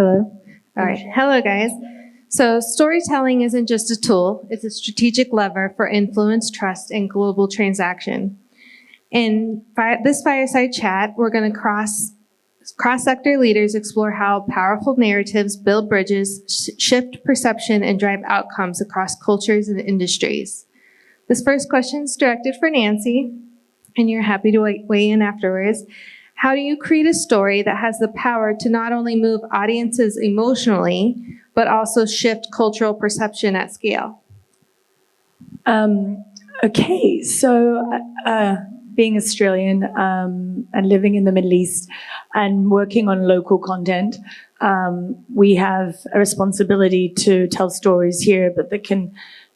Hello. All right. Hello, guys. So storytelling isn't just a tool. It's a strategic lever for influence, trust, and global transaction. In this fireside chat, we're going to cross-sector leaders explore how powerful narratives build bridges, shift perception, and drive outcomes across cultures and industries. This first question is directed for Nancy, and you're happy to weigh in afterwards. How do you create a story that has the power to not only move audiences emotionally, but also shift cultural perception at scale? Okay, so being Australian and living in the Middle East and working on local content, we have a responsibility to tell stories here, but that can,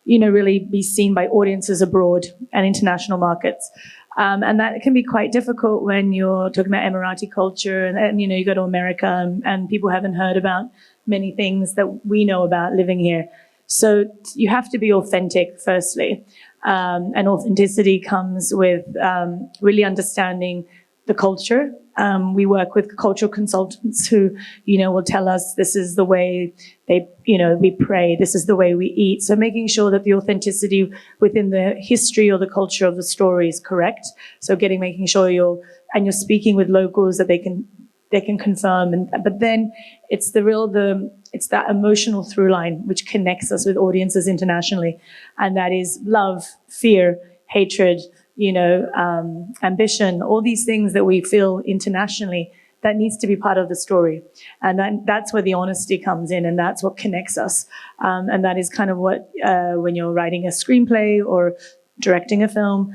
really be seen by audiences abroad and international markets. And that can be quite difficult when you're talking about Emirati culture and you go to America and people haven't heard about many things that we know about living here. So you have to be authentic, firstly. And authenticity comes with really understanding the culture. We work with cultural consultants who, will tell us this is the way we pray, this is the way we eat. So making sure that the authenticity within the history or the culture of the story is correct. So making sure you're speaking with locals that they can confirm. But then it's it's that emotional through line which connects us with audiences internationally. And that is love, fear, hatred, ambition, all these things that we feel internationally that needs to be part of the story. And that's where the honesty comes in, and that's what connects us. And that is kind of what, when you're writing a screenplay or directing a film,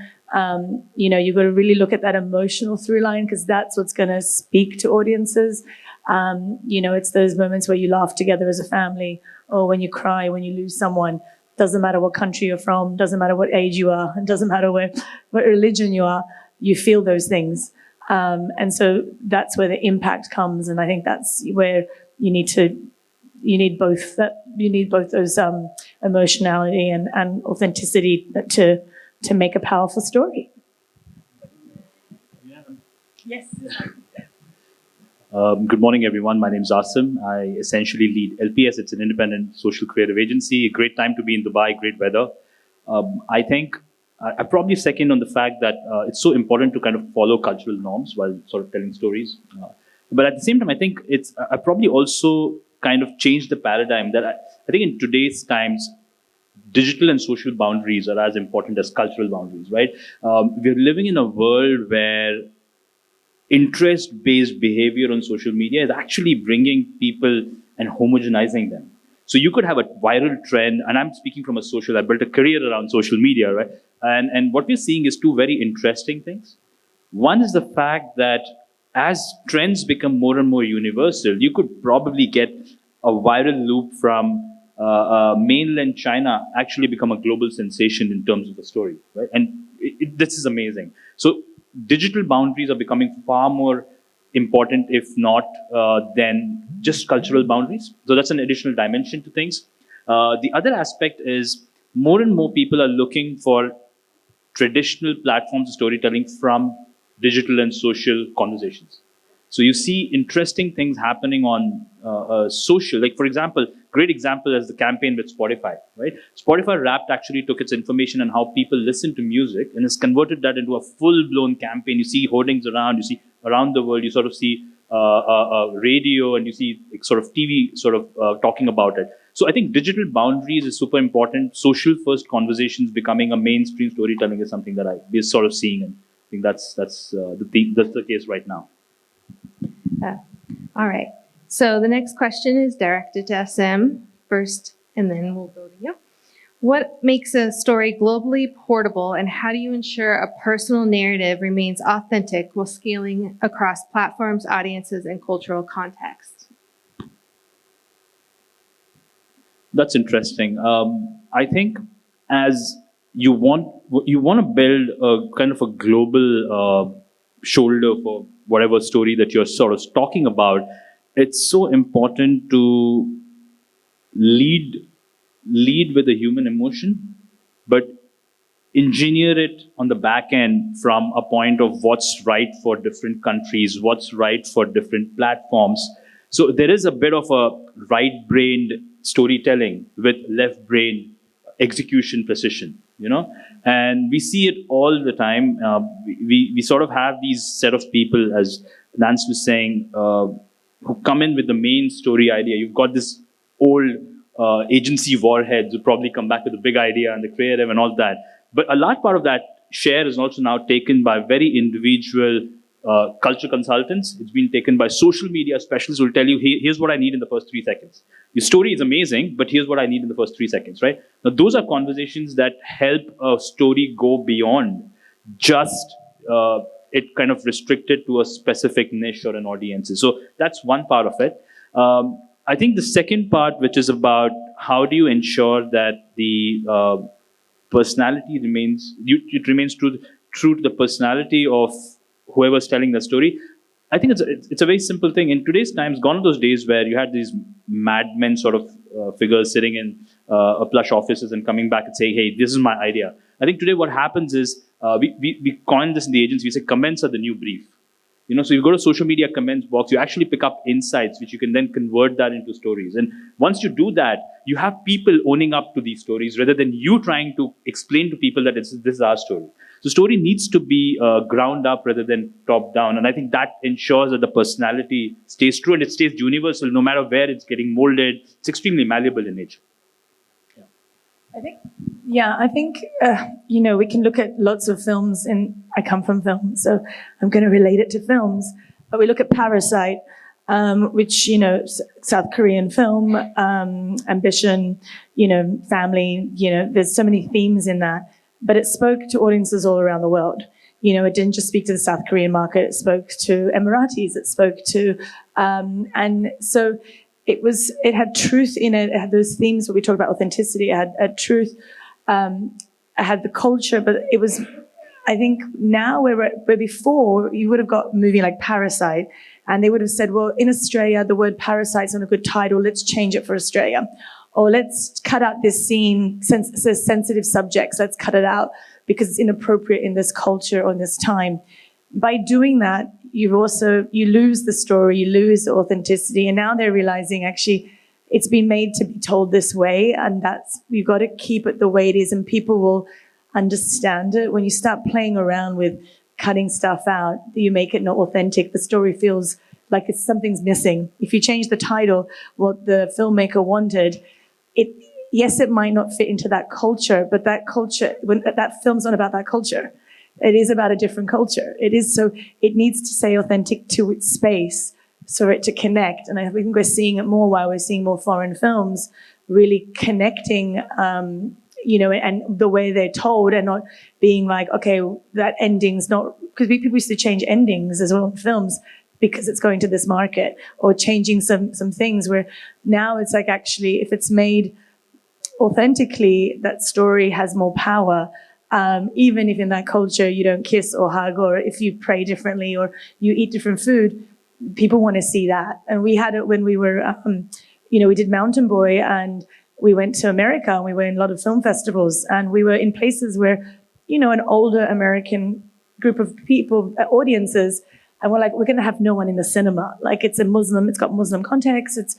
you've got to really look at that emotional through line because that's what's going to speak to audiences. It's those moments where you laugh together as a family, or when you cry, when you lose someone. Doesn't matter what country you're from, doesn't matter what age you are, it doesn't matter what religion you are, you feel those things. And so that's where the impact comes. And I think that's where you need both those emotionality and authenticity to make a powerful story. Yeah. Yes. Good morning, everyone. My name is Aasim. I essentially lead LPS. It's an independent social creative agency. A great time to be in Dubai, great weather. I think I probably second on the fact that it's so important to kind of follow cultural norms while sort of telling stories. But at the same time, I think I probably also kind of changed the paradigm that I think in today's times, digital and social boundaries are as important as cultural boundaries, right? We're living in a world where interest-based behavior on social media is actually bringing people and homogenizing them. So you could have a viral trend, and I'm speaking from I built a career around social media, right? And what we're seeing is two very interesting things. One is the fact that as trends become more and more universal, you could probably get a viral loop from mainland China actually become a global sensation in terms of a story, right? And this is amazing. So digital boundaries are becoming far more important, if not than just cultural boundaries. So that's an additional dimension to things. The other aspect is more and more people are looking for traditional platforms of storytelling from digital and social conversations. So you see interesting things happening on social, like for example, great example is the campaign with Spotify, right? Spotify Wrapped actually took its information on how people listen to music and has converted that into a full-blown campaign. You see hoardings around, you see around the world, you sort of see radio and you see sort of TV sort of talking about it. So I think digital boundaries is super important. Social first conversations becoming a mainstream storytelling is something that we're sort of seeing, and I think that's the case right now. All right. So the next question is directed to Aasim first, and then we'll go to you. What makes a story globally portable, and how do you ensure a personal narrative remains authentic while scaling across platforms, audiences, and cultural context? That's interesting. I think as you want to build a kind of a global shoulder for whatever story that you're sort of talking about, it's so important to lead with a human emotion, but engineer it on the back end from a point of what's right for different countries, what's right for different platforms. So there is a bit of a right-brained storytelling with left-brained execution precision, and we see it all the time. We sort of have these set of people, as Lance was saying, who come in with the main story idea. You've got this old agency warheads who probably come back with a big idea and the creative and all that. But a large part of that share is also now taken by very individual culture consultants. It's been taken by social media specialists who will tell you, hey, here's what I need in the first 3 seconds. Your story is amazing, but here's what I need in the first 3 seconds, right? Now, those are conversations that help a story go beyond just it kind of restricted to a specific niche or an audience. So that's one part of it. I think the second part, which is about how do you ensure that the personality remains true to the personality of whoever's telling the story. I think it's a very simple thing. In today's times, gone are those days where you had these madmen sort of figures sitting in a plush offices and coming back and saying, hey, this is my idea. I think today what happens is we coin this in the agency. We say comments are the new brief. So you go to social media comments box, you actually pick up insights, which you can then convert that into stories. And once you do that, you have people owning up to these stories rather than you trying to explain to people that this is our story. The story needs to be ground up rather than top down. And I think that ensures that the personality stays true and it stays universal no matter where it's getting molded. It's extremely malleable in nature. I think, we can look at lots of films, and I come from film, so I'm going to relate it to films. But we look at Parasite, which, South Korean film, ambition, family, there's so many themes in that. But it spoke to audiences all around the world. It didn't just speak to the South Korean market, it spoke to Emiratis, it spoke to, and so it had truth in it. It had those themes where we talk about authenticity. It had truth. It had the culture, but it was, I think now where before you would have got a movie like Parasite and they would have said, well, in Australia, the word parasite's not a good title. Let's change it for Australia. Or let's cut out this scene, says sensitive subjects. Let's cut it out because it's inappropriate in this culture or in this time. By doing that, you lose the story, you lose the authenticity. And now they're realizing actually it's been made to be told this way. And you've got to keep it the way it is and people will understand it. When you start playing around with cutting stuff out, you make it not authentic. The story feels like something's missing. If you change the title, what the filmmaker wanted, it might not fit into that culture, but that culture, that film's not about that culture. It is about a different culture. It needs to stay authentic to its space for it to connect. And I think we're seeing it more while we're seeing more foreign films really connecting, and the way they're told and not being like, okay, that ending's not, because people used to change endings as well in films because it's going to this market, or changing some things where now it's like actually if it's made authentically, that story has more power. Even if in that culture you don't kiss or hug, or if you pray differently or you eat different food, people want to see that. And we had it when we were, we did Mountain Boy and we went to America and we were in a lot of film festivals and we were in places where, an older American group of people, audiences, and we're like, we're going to have no one in the cinema. Like it's got Muslim context.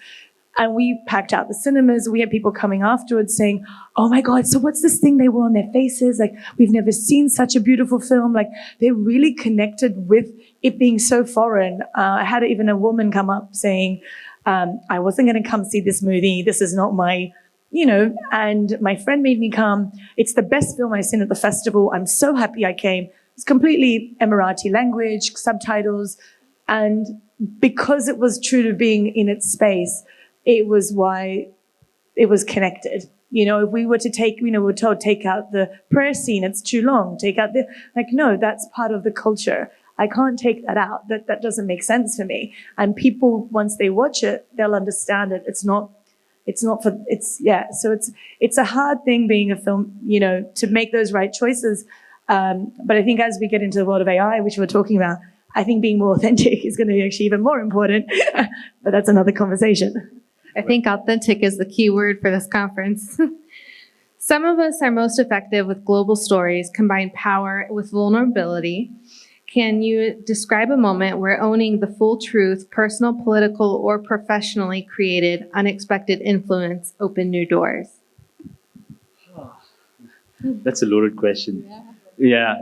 And we packed out the cinemas. We had people coming afterwards saying, oh my God, so what's this thing they wore on their faces? Like, we've never seen such a beautiful film. Like, they really connected with it being so foreign. I had even a woman come up saying, I wasn't going to come see this movie. This is not my, and my friend made me come. It's the best film I've seen at the festival. I'm so happy I came. It's completely Emirati language, subtitles. And because it was true to being in its space, it was why it was connected. If we were to we're told take out the prayer scene, it's too long. Take out no, that's part of the culture. I can't take that out. That doesn't make sense for me. And people, once they watch it, they'll understand it. So it's a hard thing being a film, to make those right choices. But I think as we get into the world of AI, which we're talking about, I think being more authentic is going to be actually even more important. But that's another conversation. I think authentic is the key word for this conference. Some of us are most effective with global stories, combine power with vulnerability, Can you describe a moment where owning the full truth, personal, political, or professionally created unexpected influence opened new doors? That's a loaded question. Yeah.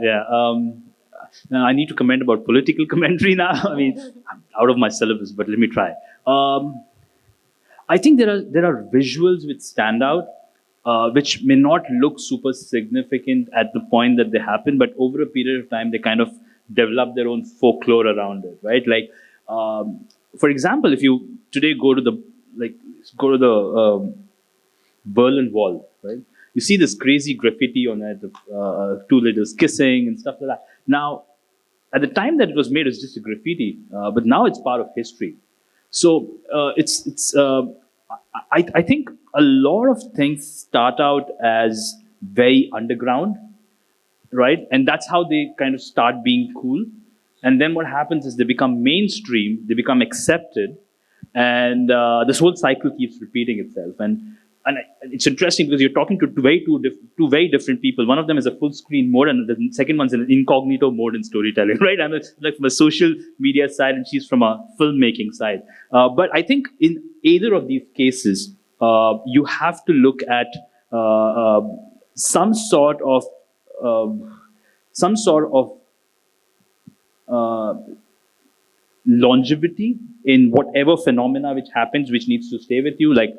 Now I need to comment about political commentary now. I mean, I'm out of my syllabus, but let me try. I think there are visuals which stand out, which may not look super significant at the point that they happen, but over a period of time, they kind of develop their own folklore around it, right? Like, for example, if you today go to the Berlin Wall, right? You see this crazy graffiti on it, two leaders kissing and stuff like that. Now, at the time that it was made, it's just a graffiti, but now it's part of history. So I think a lot of things start out as very underground, right? And that's how they kind of start being cool. And then what happens is they become mainstream, they become accepted, and this whole cycle keeps repeating itself. And it's interesting because you're talking to two very different people. One of them is a full screen mode, and the second one's an incognito mode in storytelling, right? I'm like from a social media side, and she's from a filmmaking side. But I think in either of these cases, you have to look at some sort of longevity in whatever phenomena which happens, which needs to stay with you. Like,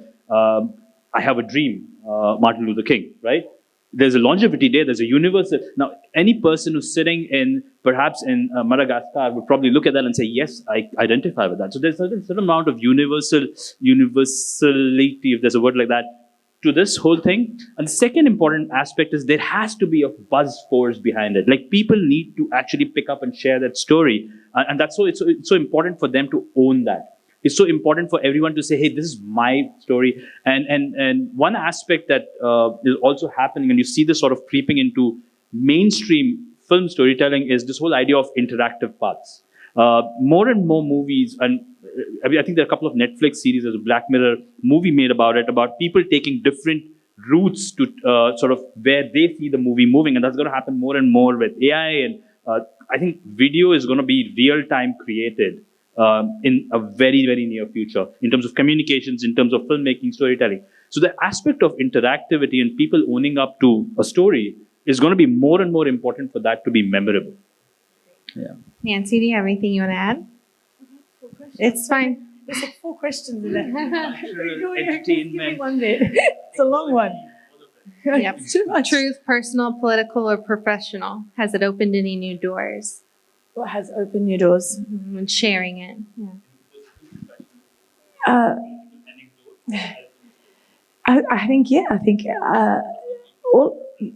I have a dream, Martin Luther King, right? There's a longevity there, there's a universal. Now, any person who's sitting perhaps in Madagascar would probably look at that and say, yes, I identify with that. So there's a certain amount of universality, if there's a word like that, to this whole thing. And the second important aspect is there has to be a buzz force behind it. Like, people need to actually pick up and share that story. And that's so it's so important for them to own that. It's so important for everyone to say, hey, this is my story. And one aspect that is also happening, and you see this sort of creeping into mainstream film storytelling, is this whole idea of interactive paths. More and more movies, and I think there are a couple of Netflix series, there's a Black Mirror movie made about it, about people taking different routes to sort of where they see the movie moving. And that's going to happen more and more with AI. And I think video is going to be real-time created in a very, very near future in terms of communications, in terms of filmmaking, storytelling. So the aspect of interactivity and people owning up to a story is going to be more and more important for that to be memorable. Yeah. Nancy, do you have anything you want to add? It's fine. There's like 4 questions in there. Entertainment. Give me one bit. It's a long one. Yep. Too much. Truth, personal, political, or professional. Has it opened any new doors? What has opened new doors? And sharing it. Yeah. I think,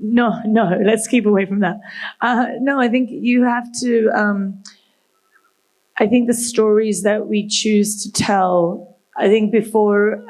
no, let's keep away from that. No, I think you have to, I think the stories that we choose to tell, I think before,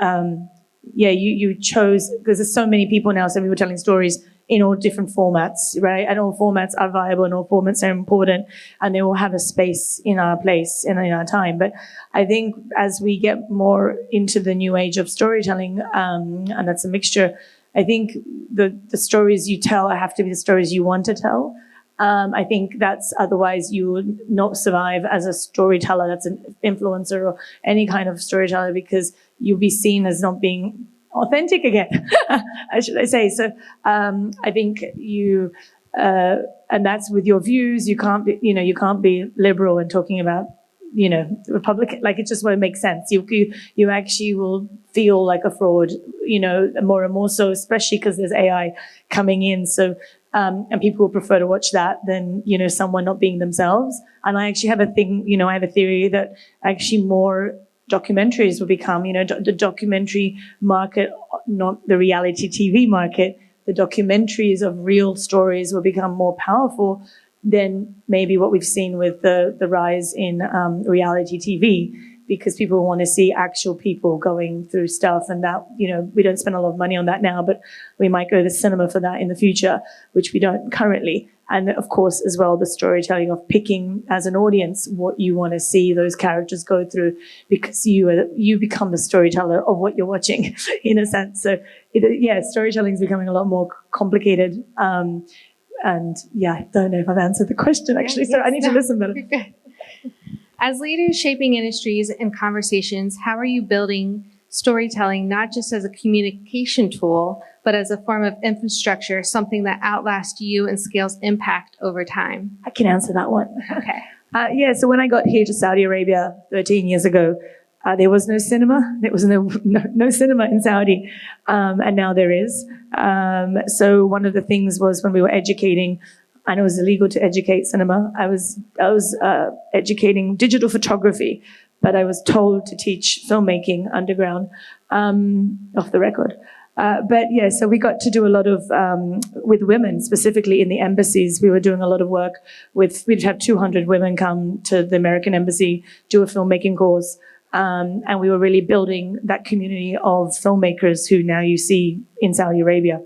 you chose, because there's so many people now, so people telling stories in all different formats, right? And all formats are viable and all formats are important, and they will have a space in our place and in our time. But I think as we get more into the new age of storytelling, and that's a mixture, I think the stories you tell have to be the stories you want to tell. I think that's, otherwise you would not survive as a storyteller, that's an influencer or any kind of storyteller, because you'll be seen as not being authentic again, should I say. So I think you, and that's with your views, you can't be liberal and talking about, Republican, like it just won't make sense. You actually will feel like a fraud, more and more so, especially because there's AI coming in. So, and people will prefer to watch that than, someone not being themselves. And I actually have I have a theory that actually more documentaries will become, the documentary market, not the reality TV market, the documentaries of real stories will become more powerful than maybe what we've seen with the rise in reality TV, because people want to see actual people going through stuff. And that, we don't spend a lot of money on that now, but we might go to the cinema for that in the future, which we don't currently. And of course, as well, the storytelling of picking as an audience what you want to see those characters go through, because you become the storyteller of what you're watching, in a sense. So, storytelling is becoming a lot more complicated. And yeah, I don't know if I've answered the question actually, so I need to listen better. As leaders shaping industries and conversations, how are you building storytelling not just as a communication tool, but as a form of infrastructure, something that outlasts you and scales impact over time? I can answer that one. Okay. Yeah, so when I got here to Saudi Arabia 13 years ago, there was no cinema. There was no cinema in Saudi, and now there is. So one of the things was when we were educating, and it was illegal to educate cinema. I was educating digital photography, but I was told to teach filmmaking underground, off the record. But yeah, so we got to do a lot of, with women, specifically in the embassies. We were doing a lot of work we'd have 200 women come to the American embassy, do a filmmaking course. And we were really building that community of filmmakers who now you see in Saudi Arabia.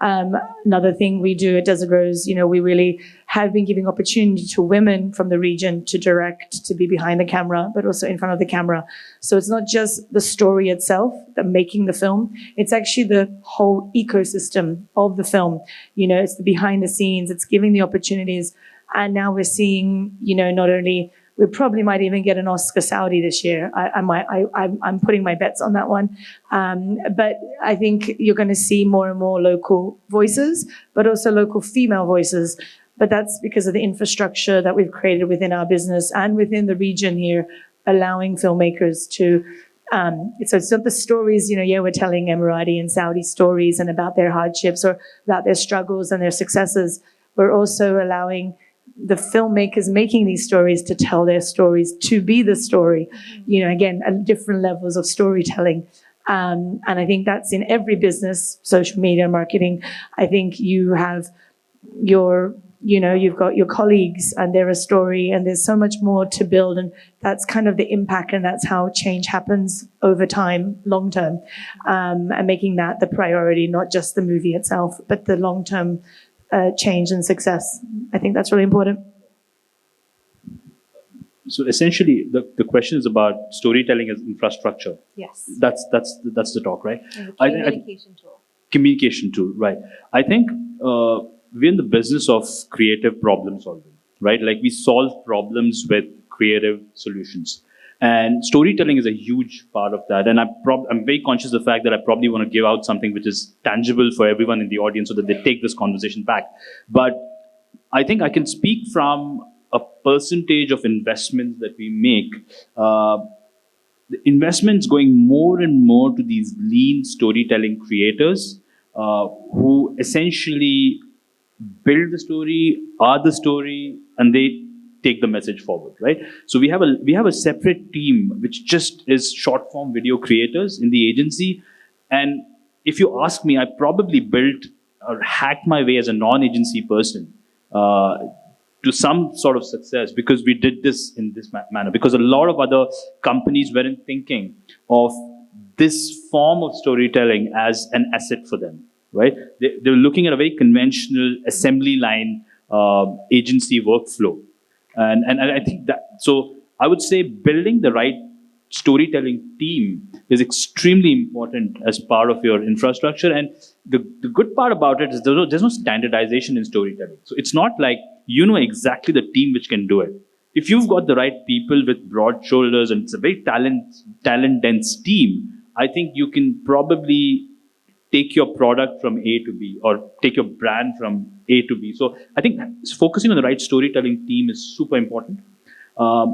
Another thing we do at Desert Rose, we really have been giving opportunity to women from the region to direct, to be behind the camera, but also in front of the camera. So it's not just the story itself, the making the film. It's actually the whole ecosystem of the film. It's the behind the scenes. It's giving the opportunities. And now we're seeing, not only we probably might even get an Oscar Saudi this year. I'm putting my bets on that one. But I think you're going to see more and more local voices, but also local female voices. But that's because of the infrastructure that we've created within our business and within the region here, allowing filmmakers to. So it's not the stories, we're telling Emirati and Saudi stories and about their hardships or about their struggles and their successes. We're also allowing the filmmakers making these stories to tell their stories, to be the story, again, at different levels of storytelling. And I think that's in every business, social media, marketing. I think you have you've got your colleagues and they're a story and there's so much more to build. And that's kind of the impact and that's how change happens over time, long term, and making that the priority, not just the movie itself, but the long-term change and success. I think that's really important. So essentially, the question is about storytelling as infrastructure. Yes. That's the talk, right? Communication tool. Communication tool, right? I think we're in the business of creative problem solving, right? Like we solve problems with creative solutions. And storytelling is a huge part of that. And I'm very conscious of the fact that I probably want to give out something which is tangible for everyone in the audience so that they take this conversation back. But I think I can speak from a percentage of investments that we make. The investments going more and more to these lean storytelling creators who essentially build the story, are the story, and they take the message forward, right? So we have a separate team which just is short form video creators in the agency. And if you ask me, I probably built or hacked my way as a non-agency person to some sort of success because we did this in this manner. Because a lot of other companies weren't thinking of this form of storytelling as an asset for them, right? They were looking at a very conventional assembly line agency workflow. And I think that, so I would say building the right storytelling team is extremely important as part of your infrastructure. And the good part about it is there's no standardization in storytelling. So it's not like exactly the team which can do it. If you've got the right people with broad shoulders and it's a very talent dense team, I think you can probably take your product from A to B or take your brand from A to B. So I think focusing on the right storytelling team is super important.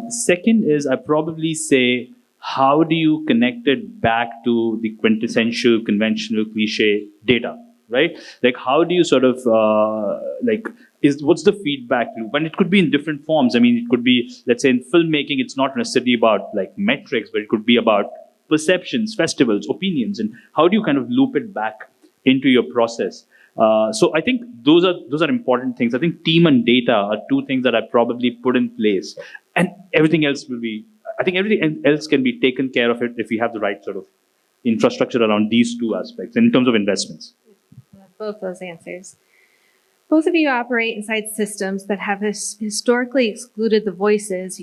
Second is I probably say, how do you connect it back to the quintessential, conventional, cliche data, right? Like how do you sort of, what's the feedback loop? And it could be in different forms. I mean, it could be, let's say in filmmaking, it's not necessarily about like metrics, but it could be about perceptions, festivals, opinions, and how do you kind of loop it back into your process? So I think those are important things. I think team and data are two things that I probably put in place, and everything else can be taken care of it if we have the right sort of infrastructure around these two aspects in terms of investments. Both those answers. Both of you operate inside systems that have historically excluded the voices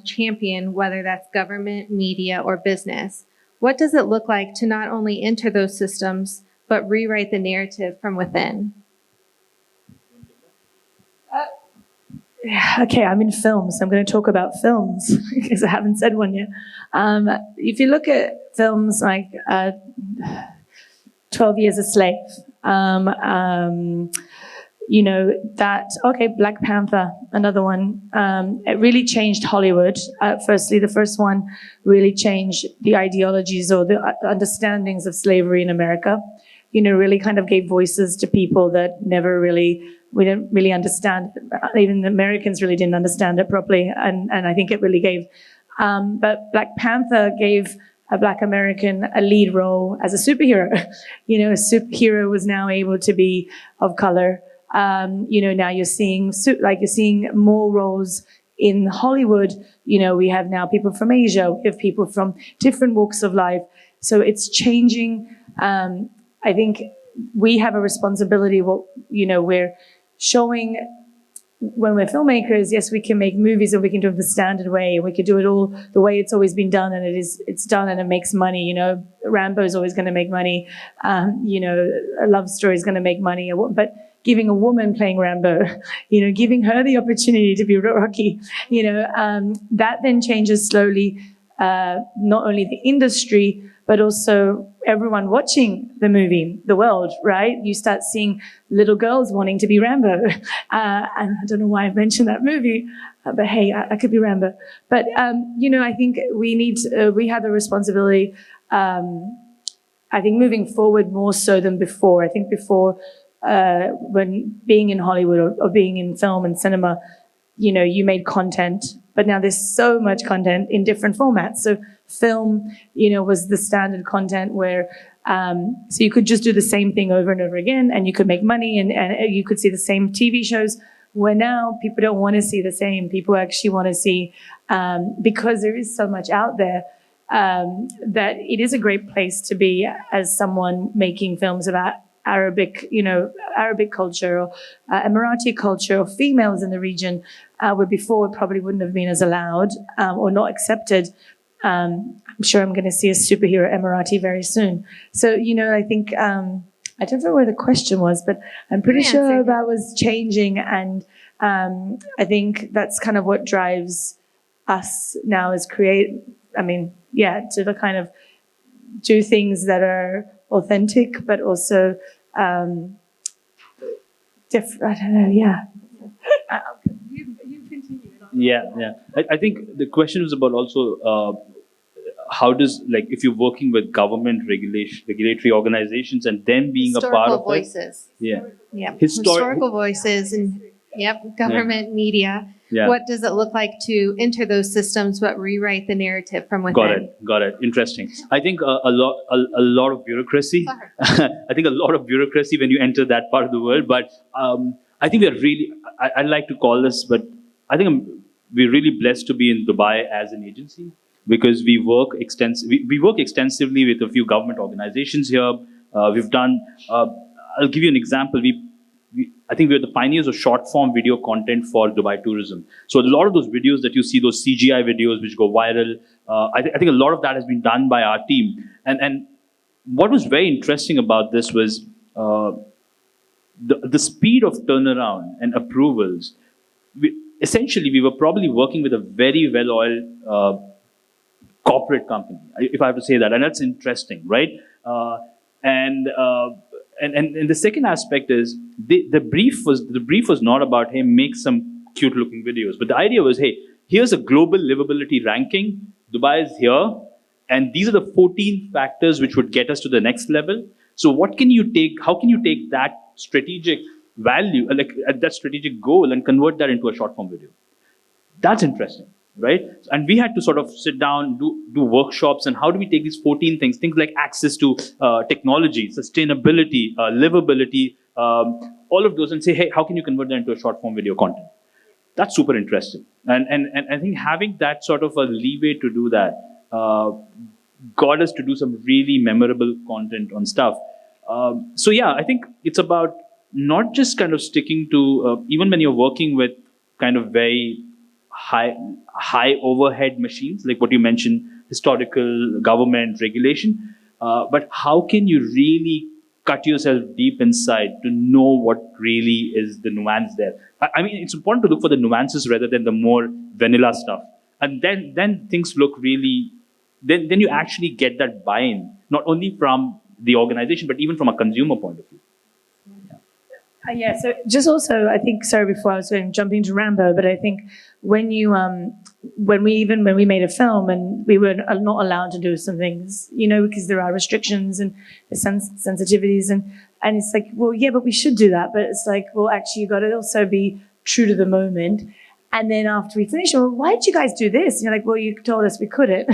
champion, whether that's government, media, or business. What does it look like to not only enter those systems, but rewrite the narrative from within? Okay, I'm in films, so I'm going to talk about films because I haven't said one yet. If you look at films like 12 Years a Slave, Black Panther, another one. It really changed Hollywood. Firstly, the first one really changed the ideologies or the understandings of slavery in America. Really kind of gave voices to people that we didn't really understand. Even the Americans really didn't understand it properly. And I think it really gave, but Black Panther gave a Black American a lead role as a superhero. A superhero was now able to be of color. Now you're seeing more roles in Hollywood. We have now people from Asia, we have people from different walks of life. So it's changing. I think we have a responsibility. We're showing when we're filmmakers, yes, we can make movies and we can do it the standard way, and we can do it all the way it's always been done, and it's done and it makes money. Rambo is always going to make money. A love story is going to make money. But giving a woman playing Rambo, giving her the opportunity to be Rocky, that then changes slowly, not only the industry, but also everyone watching the movie, the world, right? You start seeing little girls wanting to be Rambo. And I don't know why I mentioned that movie, but hey, I could be Rambo. But, I think we have a responsibility, I think moving forward more so than before. I think before, when being in Hollywood or being in film and cinema, you made content, but now there's so much content in different formats. So film, was the standard content where, so you could just do the same thing over and over again and you could make money and you could see the same TV shows, where now people don't want to see the same. People actually want to see, because there is so much out there, that it is a great place to be as someone making films about Arabic culture or Emirati culture or females in the region, where before it probably wouldn't have been as allowed or not accepted. I'm sure I'm going to see a superhero Emirati very soon. So, I think, I don't know where the question was, but I'm pretty sure that was changing. And I think that's kind of what drives us now is to the kind of do things that are authentic, but also different. I don't know. Yeah. You continue. Yeah. I think the question was about also how does, if you're working with government regulatory organizations and then being a part of voices. it. Yeah. Historical voices and government media. Yeah. What does it look like to enter those systems but rewrite the narrative from within? Got it. Interesting. I think a lot of bureaucracy. I think a lot of bureaucracy when you enter that part of the world. But I think we're really, I'd like to call this, but I think we're really blessed to be in Dubai as an agency, because we work extensively with a few government organizations here. We've done, I'll give you an example. I think we're the pioneers of short form video content for Dubai tourism. So a lot of those videos that you see, those CGI videos which go viral, I think a lot of that has been done by our team. And what was very interesting about this was the speed of turnaround and approvals. Essentially, we were probably working with a very well-oiled corporate company, if I have to say that, and that's interesting, right? And the second aspect is the brief was not about, hey, make some cute looking videos, but the idea was, hey, here's a global livability ranking. Dubai is here, and these are the 14 factors which would get us to the next level. So what can you take? How can you take that strategic value, that strategic goal, and convert that into a short form video? That's interesting, right? And we had to sort of sit down, do workshops, and how do we take these 14 things like access to technology, sustainability, livability, all of those, and say, hey, how can you convert that into a short form video content? That's super interesting. And I think having that sort of a leeway to do that got us to do some really memorable content on stuff. So yeah, I think it's about not just kind of sticking to, even when you're working with kind of very high overhead machines, like what you mentioned, historical government regulation, but how can you really cut yourself deep inside to know what really is the nuance there. I mean, it's important to look for the nuances rather than the more vanilla stuff. And then things look really, then you actually get that buy-in, not only from the organization, but even from a consumer point of view. Yeah, so just also, I think, sorry, before I was jumping to Rambo, but I think when you, when we made a film and we were not allowed to do some things, you know, because there are restrictions and sensitivities and it's like, well, yeah, but we should do that. But it's like, well, actually, you got to also be true to the moment. And then after we finish, well, why did you guys do this? And you're like, well, you told us we couldn't.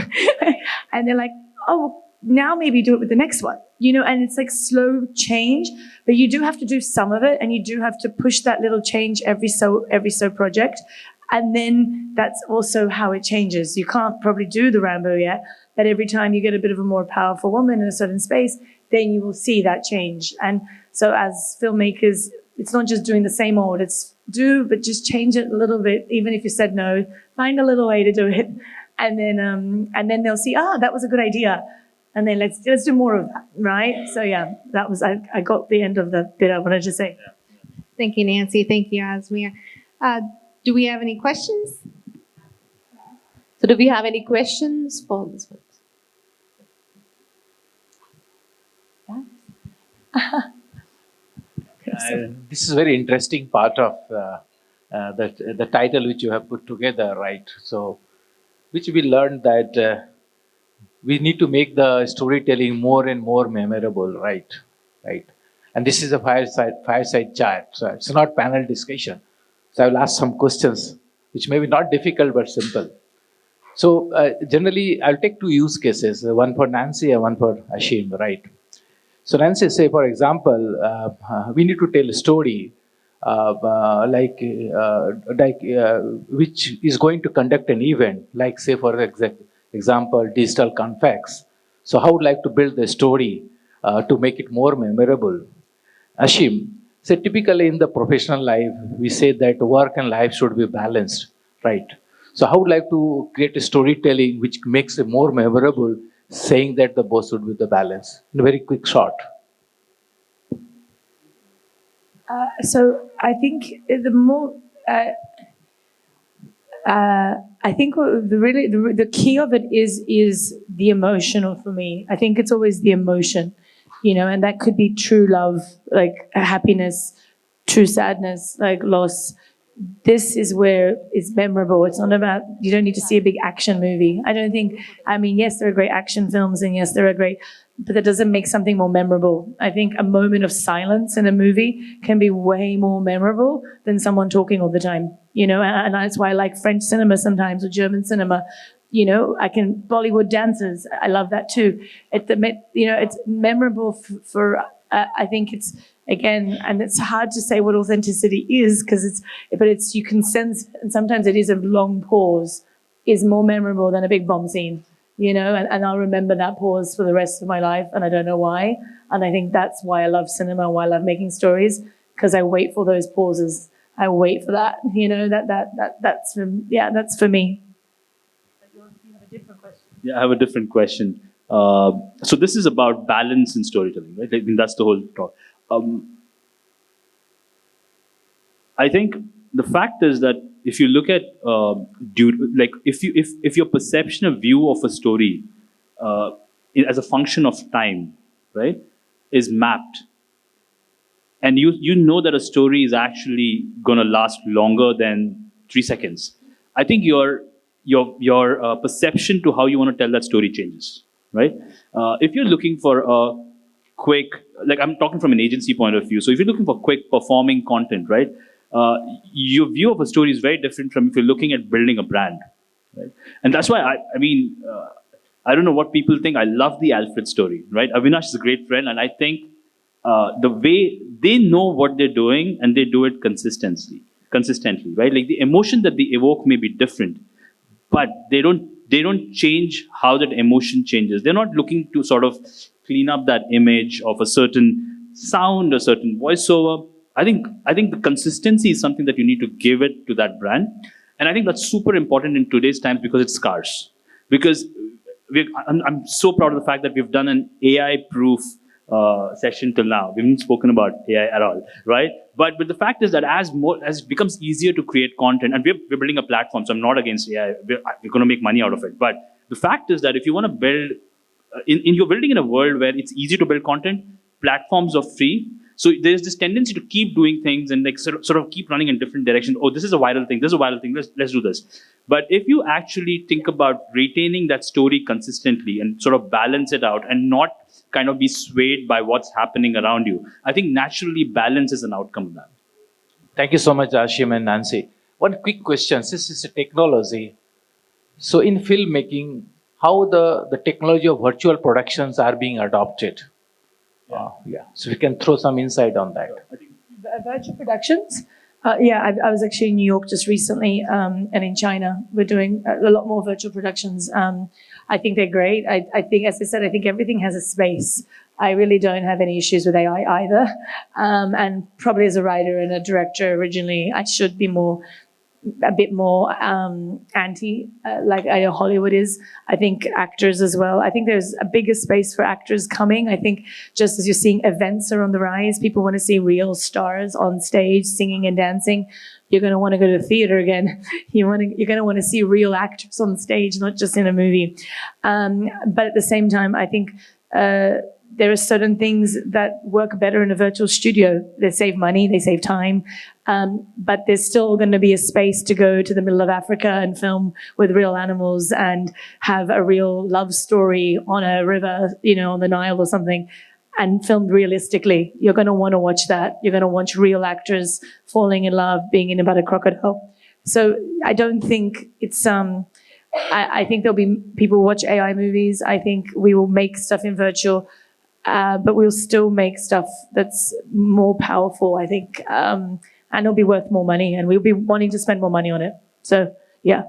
And they're like, oh, now maybe do it with the next one, you know, and it's like slow change, but you do have to do some of it and you do have to push that little change every so project. And then that's also how it changes. You can't probably do the Rambo yet, but every time you get a bit of a more powerful woman in a certain space, then you will see that change. And so as filmmakers, it's not just doing the same old, it's but just change it a little bit. Even if you said no, find a little way to do it. And then they'll see, that was a good idea. And then let's do more of that, right? So yeah, that was, I got the end of the bit I wanted to say. Thank you, Nancy. Thank you, Asmir. Do we have any questions? So do we have any questions for this one? This is a very interesting part of the title which you have put together, right? So, which we learned that we need to make the storytelling more and more memorable, right? Right. And this is a fireside chat, so it's not panel discussion. So I will ask some questions, which may be not difficult but simple. So generally, I'll take two use cases, one for Nancy and one for Aasim, right? So Nancy, say for example, we need to tell a story which is going to conduct an event, like say for example, DIGITALCONFEX. So how would like to build the story to make it more memorable? Aasim, so typically in the professional life, we say that work and life should be balanced, right? So how would like to create a storytelling which makes it more memorable, saying that the both should be the balance? In a very quick short. So I think the more, I think the key of it is the emotional for me. I think it's always the emotion, you know, and that could be true love, like happiness, true sadness, like loss. This is where it's memorable. It's not about, you don't need to see a big action movie. I don't think, I mean, yes, there are great action films and yes, there are great, but that doesn't make something more memorable. I think a moment of silence in a movie can be way more memorable than someone talking all the time, you know, and that's why I like French cinema sometimes or German cinema. You know, Bollywood dancers, I love that too. It's memorable for I think it's, again, and it's hard to say what authenticity is because you can sense, and sometimes it is a long pause is more memorable than a big bomb scene, you know, and I'll remember that pause for the rest of my life and I don't know why. And I think that's why I love cinema, why I love making stories, because I wait for those pauses. I wait for that, you know, that's for me. You have a different question. Yeah, I have a different question. So this is about balance in storytelling, right? I mean, that's the whole talk. I think the fact is that if you look at if your perception of view of a story as a function of time, right, is mapped, and you know that a story is actually going to last longer than 3 seconds, I think your perception to how you want to tell that story changes, right? If you're looking for a quick, like I'm talking from an agency point of view, so if you're looking for quick performing content, right, your view of a story is very different from if you're looking at building a brand, right? And that's why I don't know what people think. I love the Alfred story, right? Avinash is a great friend, and I think the way they know what they're doing and they do it consistently, right? Like the emotion that they evoke may be different, but they don't change how that emotion changes. They're not looking to sort of clean up that image of a certain sound, a certain voiceover. I think the consistency is something that you need to give it to that brand. And I think that's super important in today's times because it's scarce. Because I'm so proud of the fact that we've done an AI-proof session till now. We haven't spoken about AI at all, right? But the fact is that as it becomes easier to create content, and we're building a platform, so I'm not against AI. We're going to make money out of it. But the fact is that if you want to build, you're building in a world where it's easy to build content, platforms are free. So there's this tendency to keep doing things and like sort of keep running in different directions. Oh, this is a viral thing. This is a viral thing. Let's do this. But if you actually think about retaining that story consistently and sort of balance it out and not kind of be swayed by what's happening around you, I think naturally balance is an outcome of that. Thank you so much, Aasim and Nancy. One quick question. This is a technology. So in filmmaking, how the technology of virtual productions are being adopted? So we can throw some insight on that. Virtual productions? I was actually in New York just recently, and in China. We're doing a lot more virtual productions. I think they're great. I think, as I said, I think everything has a space. I really don't have any issues with AI either. And probably as a writer and a director originally, I should be a bit more anti, like I know Hollywood is. I think actors as well. I think there's a bigger space for actors coming. I think just as you're seeing events are on the rise, people want to see real stars on stage singing and dancing. You're going to want to go to the theater again. You're going to want to see real actors on stage, not just in a movie. But at the same time, I think there are certain things that work better in a virtual studio. They save money, they save time, but there's still going to be a space to go to the middle of Africa and film with real animals and have a real love story on a river, on the Nile or something, and filmed realistically. You're going to want to watch that. You're going to watch real actors falling in love, being in about a crocodile. So I don't think it's... I think there'll be people who watch AI movies. I think we will make stuff in virtual, but we'll still make stuff that's more powerful, I think, and it'll be worth more money, and we'll be wanting to spend more money on it. So, yeah.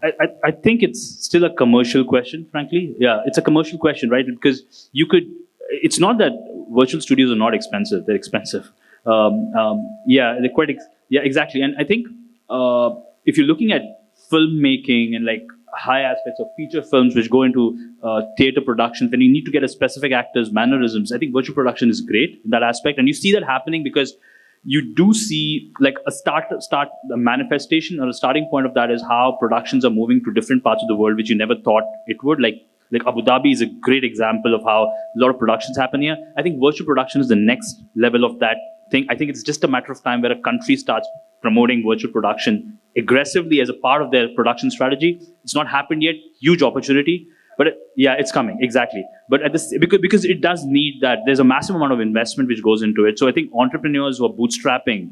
I think it's still a commercial question, frankly. Yeah, it's a commercial question, right? Because it's not that virtual studios are not expensive. They're expensive. They're quite, exactly. And I think if you're looking at filmmaking and like high aspects of feature films which go into theater productions, then you need to get a specific actor's mannerisms. I think virtual production is great in that aspect. And you see that happening because you do see like a manifestation or a starting point of that is how productions are moving to different parts of the world which you never thought it would. Like Abu Dhabi is a great example of how a lot of productions happen here. I think virtual production is the next level of that thing. I think it's just a matter of time where a country starts promoting virtual production aggressively as a part of their production strategy. It's not happened yet. Huge opportunity. But it's coming, exactly. But because it does need that, there's a massive amount of investment which goes into it. So I think entrepreneurs who are bootstrapping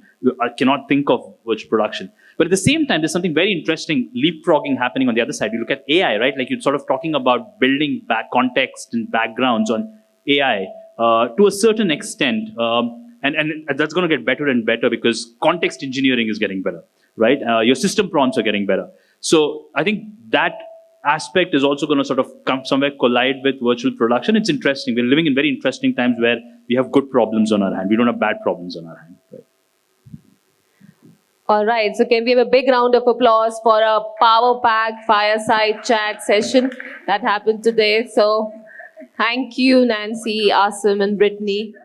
cannot think of virtual production. But at the same time, there's something very interesting leapfrogging happening on the other side. You look at AI, right? Like you're sort of talking about building back context and backgrounds on AI to a certain extent. And that's going to get better and better because context engineering is getting better, right? Your system prompts are getting better. So I think that aspect is also going to sort of come somewhere collide with virtual production. It's interesting. We're living in very interesting times where we have good problems on our hand. We don't have bad problems on our hand. Right? All right. So can we have a big round of applause for a power-packed fireside chat session that happened today? So thank you, Nancy, Aasim, and Brittney.